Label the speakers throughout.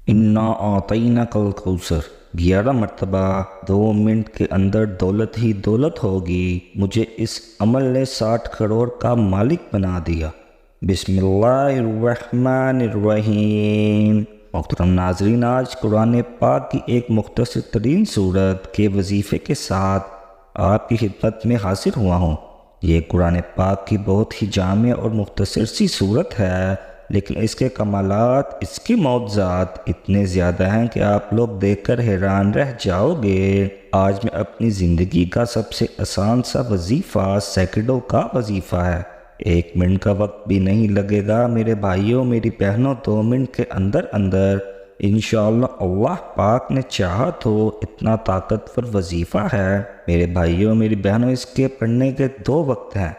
Speaker 1: انا اعطیناک کل کوثر 11 مرتبہ 2 منٹ کے اندر دولت ہی دولت ہوگی، مجھے اس عمل نے 60 کروڑ کا مالک بنا دیا۔ بسم اللہ الرحمن الرحیم۔ محترم ناظرین، آج قرآن پاک کی ایک مختصر ترین صورت کے وظیفے کے ساتھ آپ کی خدمت میں حاضر ہوا ہوں۔ یہ قرآن پاک کی بہت ہی جامع اور مختصر سی صورت ہے، لیکن اس کے کمالات، اس کے معجزات اتنے زیادہ ہیں کہ آپ لوگ دیکھ کر حیران رہ جاؤ گے۔ آج میں اپنی زندگی کا سب سے آسان سا وظیفہ، سیکنڈوں کا وظیفہ ہے، 1 منٹ کا وقت بھی نہیں لگے گا میرے بھائیوں میری بہنوں، 2 منٹ کے اندر انشاءاللہ اللہ پاک نے چاہا تو اتنا طاقتور وظیفہ ہے میرے بھائیوں میری بہنوں۔ اس کے پڑھنے کے 2 وقت ہیں،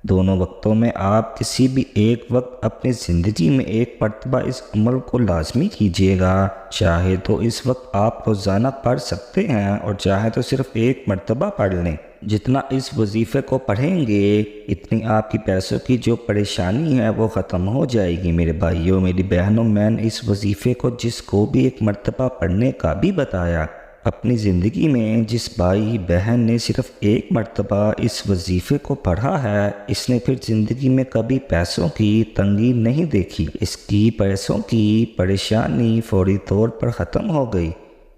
Speaker 1: دونوں وقتوں میں آپ کسی بھی ایک وقت اپنی زندگی میں 1 مرتبہ اس عمل کو لازمی کیجیے گا۔ چاہے تو اس وقت آپ روزانہ پڑھ سکتے ہیں اور چاہے تو صرف 1 مرتبہ پڑھ لیں۔ جتنا اس وظیفے کو پڑھیں گے اتنی آپ کی پیسوں کی جو پریشانی ہے وہ ختم ہو جائے گی میرے بھائیوں میری بہنوں۔ میں نے اس وظیفے کو جس کو بھی 1 مرتبہ پڑھنے کا بھی بتایا، اپنی زندگی میں جس بھائی بہن نے صرف 1 مرتبہ اس وظیفے کو پڑھا ہے، اس نے پھر زندگی میں کبھی پیسوں کی تنگی نہیں دیکھی، اس کی پیسوں کی پریشانی فوری طور پر ختم ہو گئی۔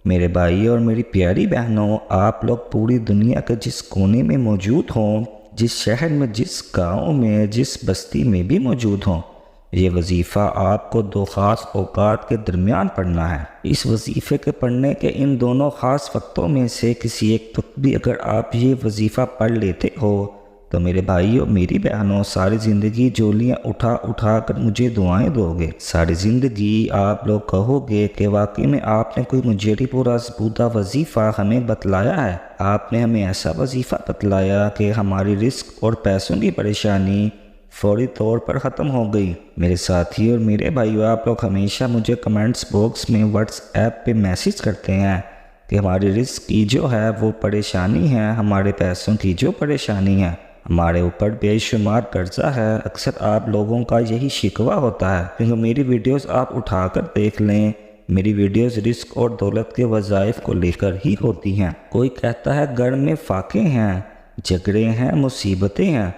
Speaker 1: میرے بھائی اور میری پیاری بہنوں، آپ لوگ پوری دنیا کے جس کونے میں موجود ہوں، جس شہر میں، جس گاؤں میں، جس بستی میں بھی موجود ہوں، یہ وظیفہ آپ کو 2 خاص اوقات کے درمیان پڑھنا ہے۔ اس وظیفے کے پڑھنے کے ان دونوں خاص وقتوں میں سے کسی ایک وقت بھی اگر آپ یہ وظیفہ پڑھ لیتے ہو تو میرے بھائیوں میری بہنوں، ساری زندگی جولیاں اٹھا اٹھا کر مجھے دعائیں دو گے۔ ساری زندگی آپ لوگ کہو گے کہ واقعی میں آپ نے کوئی مجھے پورا ثبوتہ وظیفہ ہمیں بتلایا ہے، آپ نے ہمیں ایسا وظیفہ بتلایا کہ ہماری رزق اور پیسوں کی پریشانی فوری طور پر ختم ہو گئی۔ میرے ساتھی اور میرے بھائیو، آپ لوگ ہمیشہ مجھے کمنٹس باکس میں واٹس ایپ پہ میسیج کرتے ہیں کہ ہماری رزق کی جو ہے وہ پریشانی ہے، ہمارے پیسوں کی جو پریشانی ہے، ہمارے اوپر بے شمار قرضہ ہے۔ اکثر آپ لوگوں کا یہی شکوہ ہوتا ہے، کیونکہ میری ویڈیوز آپ اٹھا کر دیکھ لیں، میری ویڈیوز رزق اور دولت کے وظائف کو لے کر ہی ہوتی ہیں۔ کوئی کہتا ہے گھر میں فاقے ہیں، جھگڑے ہیں، مصیبتیں ہیں،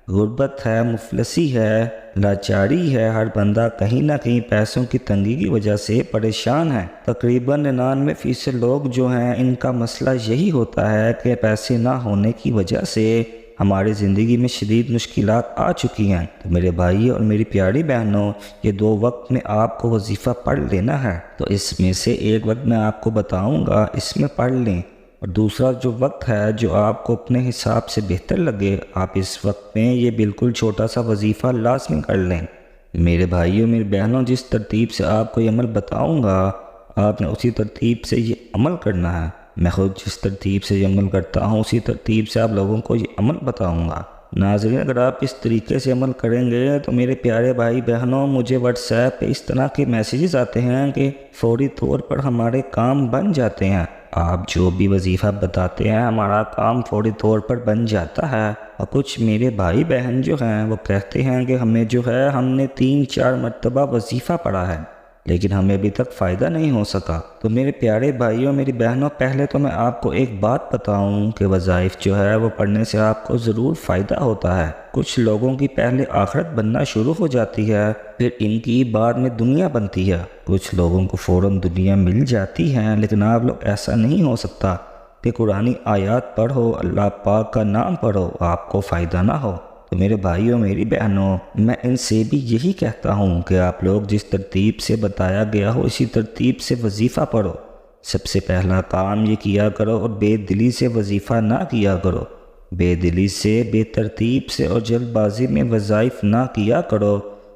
Speaker 1: غربت ہے، مفلسی ہے، لاچاری ہے، ہر بندہ کہیں نہ کہیں پیسوں کی تنگی کی وجہ سے پریشان ہے۔ تقریباً 99% لوگ جو ہیں ان کا مسئلہ یہی ہوتا ہے کہ پیسے نہ ہونے کی وجہ سے ہماری زندگی میں شدید مشکلات آ چکی ہیں۔ تو میرے بھائی اور میری پیاری بہنوں، یہ 2 وقت میں آپ کو وظیفہ پڑھ لینا ہے، تو اس میں سے ایک وقت میں آپ کو بتاؤں گا، اس میں پڑھ لیں، اور دوسرا جو وقت ہے جو آپ کو اپنے حساب سے بہتر لگے، آپ اس وقت میں یہ بالکل چھوٹا سا وظیفہ لازمی کر لیں۔ میرے بھائیوں میری بہنوں، جس ترتیب سے آپ کو یہ عمل بتاؤں گا آپ نے اسی ترتیب سے یہ عمل کرنا ہے۔ میں خود جس ترتیب سے یہ عمل کرتا ہوں اسی ترتیب سے آپ لوگوں کو یہ عمل بتاؤں گا۔ ناظرین، اگر آپ اس طریقے سے عمل کریں گے تو میرے پیارے بھائی بہنوں، مجھے واٹس ایپ پہ اس طرح کے میسیجز آتے ہیں کہ فوری طور پر ہمارے کام بن جاتے ہیں۔ آپ جو بھی وظیفہ بتاتے ہیں ہمارا کام فوری طور پر بن جاتا ہے، اور کچھ میرے بھائی بہن جو ہیں وہ کہتے ہیں کہ ہمیں جو ہے ہم نے 3-4 مرتبہ وظیفہ پڑھا ہے لیکن ہمیں ابھی تک فائدہ نہیں ہو سکا۔ تو میرے پیارے بھائیوں میری بہنوں، پہلے تو میں آپ کو ایک بات بتاؤں کہ وظائف جو ہے وہ پڑھنے سے آپ کو ضرور فائدہ ہوتا ہے۔ کچھ لوگوں کی پہلے آخرت بننا شروع ہو جاتی ہے، پھر ان کی بعد میں دنیا بنتی ہے۔ کچھ لوگوں کو فوراً دنیا مل جاتی ہے، لیکن آپ لوگ ایسا نہیں ہو سکتا کہ قرآنی آیات پڑھو، اللہ پاک کا نام پڑھو، آپ کو فائدہ نہ ہو۔ تو میرے بھائیوں میری بہنوں، میں ان سے بھی یہی کہتا ہوں کہ آپ لوگ جس ترتیب سے بتایا گیا ہو اسی ترتیب سے وظیفہ پڑھو۔ سب سے پہلا کام یہ کیا کرو اور بے دلی سے وظیفہ نہ کیا کرو، بے دلی سے، بے ترتیب سے اور جلد بازی میں وظائف نہ کیا کرو،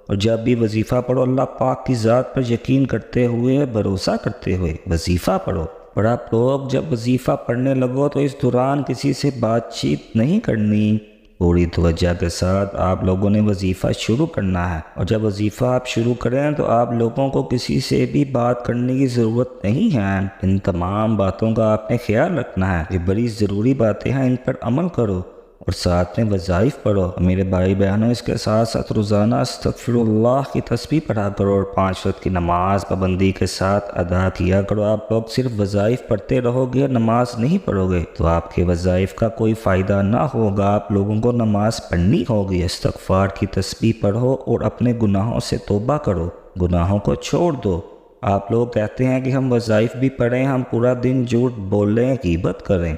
Speaker 1: اور جب بھی وظیفہ پڑھو اللہ پاک کی ذات پر یقین کرتے ہوئے، بھروسہ کرتے ہوئے وظیفہ پڑھو۔ اور آپ لوگ جب وظیفہ پڑھنے لگو تو اس دوران کسی سے بات چیت نہیں کرنی، پوری توجہ کے ساتھ آپ لوگوں نے وظیفہ شروع کرنا ہے۔ اور جب وظیفہ آپ شروع کریں تو آپ لوگوں کو کسی سے بھی بات کرنے کی ضرورت نہیں ہے، ان تمام باتوں کا آپ نے خیال رکھنا ہے، یہ بڑی ضروری باتیں ہیں، ان پر عمل کرو۔ اور ساتھ میں وظائف پڑھو۔ میرے بھائی بہنوں، اس کے ساتھ ساتھ روزانہ استغفر اللہ کی تسبیح پڑھا کرو اور 5 وقت کی نماز پابندی کے ساتھ ادا کیا کرو۔ آپ لوگ صرف وظائف پڑھتے رہو گے اور نماز نہیں پڑھو گے تو آپ کے وظائف کا کوئی فائدہ نہ ہوگا۔ آپ لوگوں کو نماز پڑھنی ہوگی، استغفار کی تسبیح پڑھو اور اپنے گناہوں سے توبہ کرو، گناہوں کو چھوڑ دو۔ آپ لوگ کہتے ہیں کہ ہم وظائف بھی پڑھیں، ہم پورا دن جھوٹ بولیں، غیبت کریں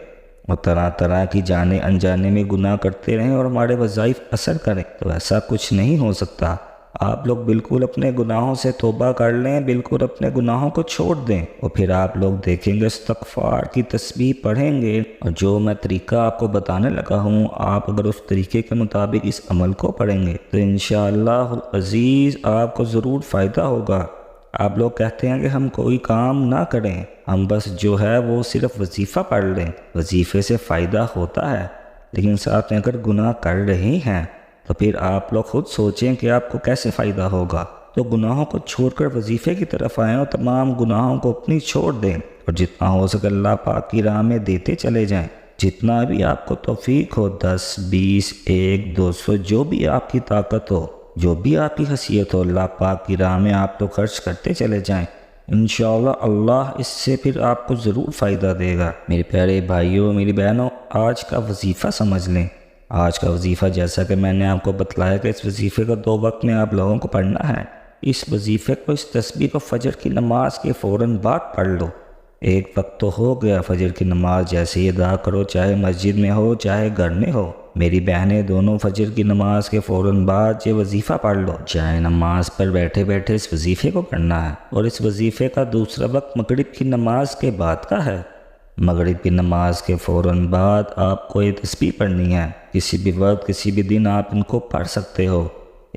Speaker 1: اور طرح طرح کی جانے انجانے میں گناہ کرتے رہیں اور ہمارے وظائف اثر کریں، تو ایسا کچھ نہیں ہو سکتا۔ آپ لوگ بالکل اپنے گناہوں سے توبہ کر لیں، بالکل اپنے گناہوں کو چھوڑ دیں، اور پھر آپ لوگ دیکھیں گے استغفار کی تسبیح پڑھیں گے، اور جو میں طریقہ آپ کو بتانے لگا ہوں، آپ اگر اس طریقے کے مطابق اس عمل کو پڑھیں گے تو انشاءاللہ العزیز آپ کو ضرور فائدہ ہوگا۔ آپ لوگ کہتے ہیں کہ ہم کوئی کام نہ کریں، ہم بس جو ہے وہ صرف وظیفہ پڑھ لیں، وظیفے سے فائدہ ہوتا ہے، لیکن ساتھ میں اگر گناہ کر رہے ہیں تو پھر آپ لوگ خود سوچیں کہ آپ کو کیسے فائدہ ہوگا۔ تو گناہوں کو چھوڑ کر وظیفے کی طرف آئیں اور تمام گناہوں کو اپنی چھوڑ دیں، اور جتنا ہو سکے اللہ پاک کی راہ میں دیتے چلے جائیں، جتنا بھی آپ کو توفیق ہو، 10 20 1 200 جو بھی آپ کی طاقت ہو، جو بھی آپ کی حیثیت ہو، اللہ پاک کی راہ میں آپ تو خرچ کرتے چلے جائیں۔ انشاءاللہ اللہ اس سے پھر آپ کو ضرور فائدہ دے گا۔ میرے پیارے بھائیوں، میری بہنوں، آج کا وظیفہ سمجھ لیں۔ آج کا وظیفہ جیسا کہ میں نے آپ کو بتلایا کہ اس وظیفے کو 2 وقت میں آپ لوگوں کو پڑھنا ہے۔ اس وظیفے کو، اس تسبیح کو فجر کی نماز کے فوراً بعد پڑھ لو۔ ایک وقت تو ہو گیا، فجر کی نماز جیسے ہی ادا کرو، چاہے مسجد میں ہو چاہے گھر میں ہو۔ میری بہنیں دونوں فجر کی نماز کے فوراً بعد یہ وظیفہ پڑھ لو۔ چاہے نماز پر بیٹھے بیٹھے اس وظیفے کو پڑھنا ہے، اور اس وظیفے کا دوسرا وقت مغرب کی نماز کے بعد کا ہے۔ مغرب کی نماز کے فوراً بعد آپ کو یہ تسبیح پڑھنی ہے۔ کسی بھی وقت کسی بھی دن آپ ان کو پڑھ سکتے ہو۔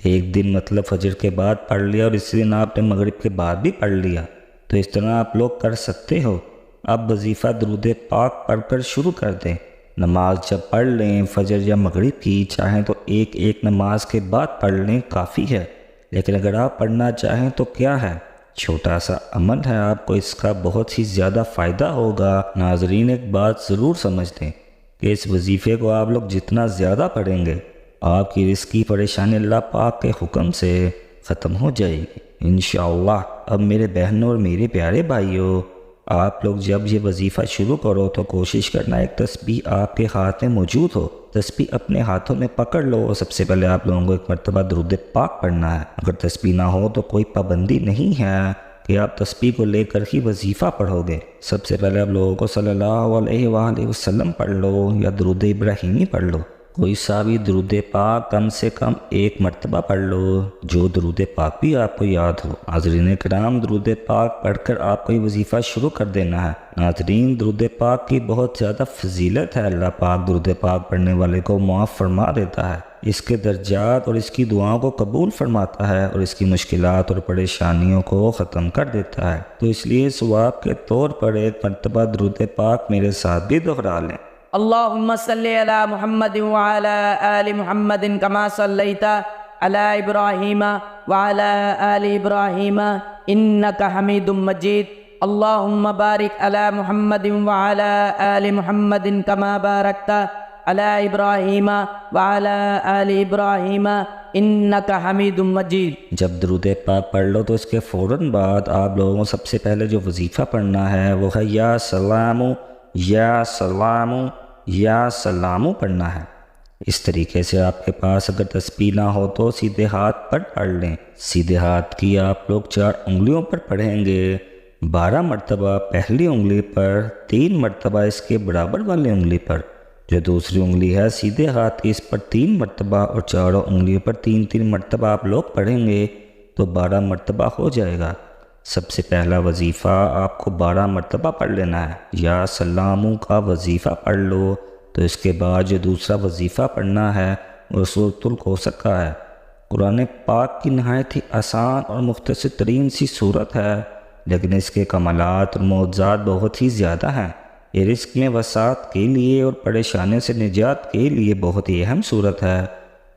Speaker 1: ایک دن مطلب فجر کے بعد پڑھ لیا اور اسی دن آپ نے مغرب کے بعد بھی پڑھ لیا، تو اس طرح آپ لوگ کر سکتے ہو۔ اب وظیفہ درود پاک پڑھ کر شروع کر دیں۔ نماز جب پڑھ لیں، فجر یا مغرب کی، چاہیں تو ایک نماز کے بعد پڑھ لیں، کافی ہے، لیکن اگر آپ پڑھنا چاہیں تو کیا ہے، چھوٹا سا عمل ہے، آپ کو اس کا بہت ہی زیادہ فائدہ ہوگا۔ ناظرین، ایک بات ضرور سمجھ لیں کہ اس وظیفے کو آپ لوگ جتنا زیادہ پڑھیں گے، آپ کی رزق کی پریشانی اللہ پاک کے حکم سے ختم ہو جائے گی انشاءاللہ۔ اب میرے بہنوں اور میرے پیارے بھائیوں، آپ لوگ جب یہ وظیفہ شروع کرو تو کوشش کرنا ایک تسبیح آپ کے ہاتھ میں موجود ہو۔ تسبیح اپنے ہاتھوں میں پکڑ لو۔ سب سے پہلے آپ لوگوں کو ایک مرتبہ درود پاک پڑھنا ہے۔ اگر تسبیح نہ ہو تو کوئی پابندی نہیں ہے کہ آپ تسبیح کو لے کر ہی وظیفہ پڑھو گے۔ سب سے پہلے آپ لوگوں کو صلی اللہ علیہ وآلہ وسلم پڑھ لو یا درود ابراہیمی پڑھ لو۔ کوئی سا بھی درود پاک کم سے کم 1 مرتبہ پڑھ لو، جو درود پاک بھی آپ کو یاد ہو۔ ناظرین کرام، درود پاک پڑھ کر آپ کو یہ وظیفہ شروع کر دینا ہے۔ ناظرین، درود پاک کی بہت زیادہ فضیلت ہے۔ اللہ پاک درود پاک پڑھنے والے کو معاف فرما دیتا ہے، اس کے درجات اور اس کی دعاؤں کو قبول فرماتا ہے، اور اس کی مشکلات اور پریشانیوں کو ختم کر دیتا ہے۔ تو اس لیے ثواب کے طور پر 1 مرتبہ درود پاک میرے ساتھ بھی دہرا لیں۔
Speaker 2: اللهم صل على محمد وعلى آل محمد كما صليت على إبراهيم وعلى آل إبراهيم إنك حميد مجيد اللهم بارك على محمد وعلى آل محمد كما باركت على إبراهيم وعلى آل إبراهيم إنك حميد مجيد۔
Speaker 1: جب درود پاک پڑھ لو تو اس کے فوراً بعد آپ لوگوں کو سب سے پہلے جو وظیفہ پڑھنا ہے وہ ہے یا سلامو یا سلامو یا سلامو پڑھنا ہے۔ اس طریقے سے آپ کے پاس اگر تسبیح نہ ہو تو سیدھے ہاتھ پر پڑھ لیں۔ سیدھے ہاتھ کی آپ لوگ 4 انگلیوں پر پڑھیں گے، 12 مرتبہ پہلی انگلی پر، 3 مرتبہ اس کے برابر والی انگلی پر، جو دوسری انگلی ہے سیدھے ہاتھ کی اس پر 3 مرتبہ، اور چاروں انگلیوں پر 3 مرتبہ آپ لوگ پڑھیں گے تو 12 مرتبہ ہو جائے گا۔ سب سے پہلا وظیفہ آپ کو 12 مرتبہ پڑھ لینا ہے۔ یا سلاموں کا وظیفہ پڑھ لو، تو اس کے بعد جو دوسرا وظیفہ پڑھنا ہے وہ سورۃ الکوثر کا ہے۔ قرآن پاک کی نہایت ہی آسان اور مختصر ترین سی صورت ہے، لیکن اس کے کمالات اور معجزات بہت ہی زیادہ ہیں۔ یہ رزق میں وسعت کے لیے اور پریشانی سے نجات کے لیے بہت ہی اہم صورت ہے۔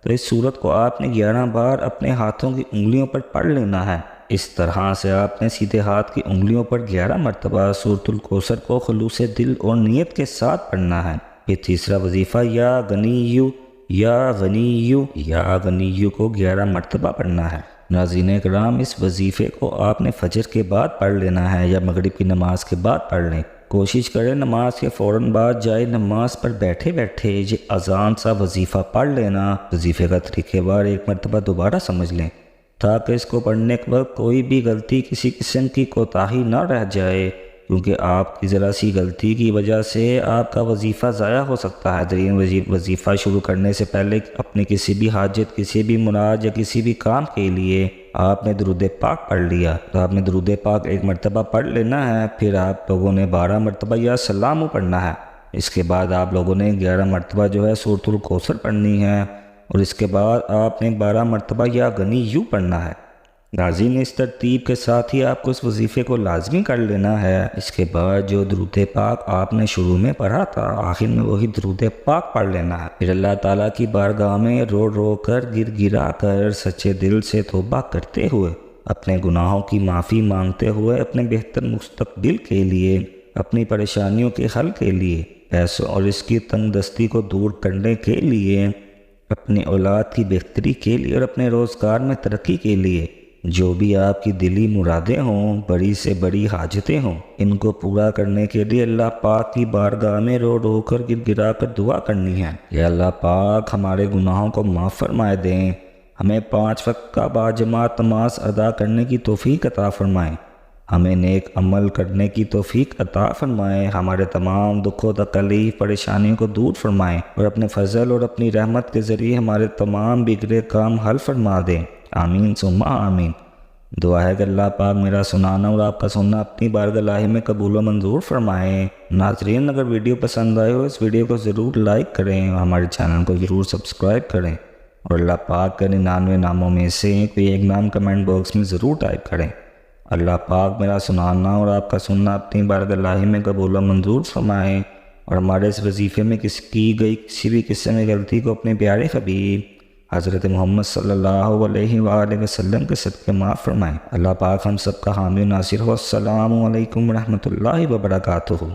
Speaker 1: تو اس صورت کو آپ نے 11 بار اپنے ہاتھوں کی انگلیوں پر پڑھ لینا ہے۔ اس طرح سے آپ نے سیدھے ہاتھ کی انگلیوں پر 11 مرتبہ سورۃ الکوثر کو خلوص دل اور نیت کے ساتھ پڑھنا ہے۔ پھر تیسرا وظیفہ یا غنیو یا غنیو یا غنیو کو 11 مرتبہ پڑھنا ہے۔ ناظرین اکرام، اس وظیفے کو آپ نے فجر کے بعد پڑھ لینا ہے یا مغرب کی نماز کے بعد پڑھ لیں۔ کوشش کریں نماز کے فوراً بعد جائے نماز پر بیٹھے بیٹھے یہ اذان سا وظیفہ پڑھ لینا۔ وظیفے کا طریقہ بار ایک مرتبہ دوبارہ سمجھ لیں تاکہ اس کو پڑھنے کے وقت کوئی بھی غلطی، کسی قسم کی کوتاہی نہ رہ جائے، کیونکہ آپ کی ذرا سی غلطی کی وجہ سے آپ کا وظیفہ ضائع ہو سکتا ہے۔ وظیفہ شروع کرنے سے پہلے اپنی کسی بھی حاجت، کسی بھی مراد یا کسی بھی کام کے لیے آپ نے درود پاک پڑھ لیا تو آپ نے درود پاک ایک مرتبہ پڑھ لینا ہے۔ پھر آپ لوگوں نے 12 مرتبہ یا سلام پڑھنا ہے۔ اس کے بعد آپ لوگوں نے 11 مرتبہ جو ہے سورۃ الکوثر پڑھنی ہے، اور اس کے بعد آپ نے 12 مرتبہ یا غنیو پڑھنا ہے۔ ناظرین، اس ترتیب کے ساتھ ہی آپ کو اس وظیفے کو لازمی کر لینا ہے۔ اس کے بعد جو درود پاک آپ نے شروع میں پڑھا تھا، آخر میں وہی درود پاک پڑھ لینا ہے۔ پھر اللہ تعالیٰ کی بارگاہ میں رو رو کر، گر گرا کر، سچے دل سے توبہ کرتے ہوئے، اپنے گناہوں کی معافی مانگتے ہوئے، اپنے بہتر مستقبل کے لیے، اپنی پریشانیوں کے حل کے لیے، پیسوں اور اس کی تنگ دستی کو دور کرنے کے لیے، اپنی اولاد کی بہتری کے لیے اور اپنے روزگار میں ترقی کے لیے، جو بھی آپ کی دلی مرادیں ہوں، بڑی سے بڑی حاجتیں ہوں، ان کو پورا کرنے کے لیے اللہ پاک کی بارگاہ میں رو رو کر، گر گرا کر دعا کرنی ہے۔ یا اللہ پاک ہمارے گناہوں کو معاف فرمائے دیں، ہمیں 5 وقت کا باجماعت نماز ادا کرنے کی توفیق عطا فرمائیں، ہمیں نیک عمل کرنے کی توفیق عطا فرمائیں، ہمارے تمام دکھ و تکلیف پریشانیوں کو دور فرمائیں، اور اپنے فضل اور اپنی رحمت کے ذریعے ہمارے تمام بگڑے کام حل فرما دیں۔ آمین ثم آمین۔ دعا ہے کہ اللہ پاک میرا سنانا اور آپ کا سننا اپنی بارگاہ میں قبول و منظور فرمائیں۔ ناظرین، اگر ویڈیو پسند آئے ہو اس ویڈیو کو ضرور لائک کریں اور ہمارے چینل کو ضرور سبسکرائب کریں، اور اللہ پاک کے 99 ناموں میں سے کوئی ایک نام کمنٹ باکس میں ضرور ٹائپ کریں۔ اللہ پاک میرا سنانا اور آپ کا سننا اپنی بارگاہ میں قبول و منظور فرمائیں، اور ہمارے اس وظیفے میں کی گئی کسی بھی قسم کی غلطی کو اپنے پیارے حبیب حضرت محمد صلی اللہ علیہ وآلہ وسلم کے صدقے معاف فرمائیں۔ اللہ پاک ہم سب کا حامی و ناصر ہو۔ السلام علیکم ورحمۃ اللہ وبرکاتہ۔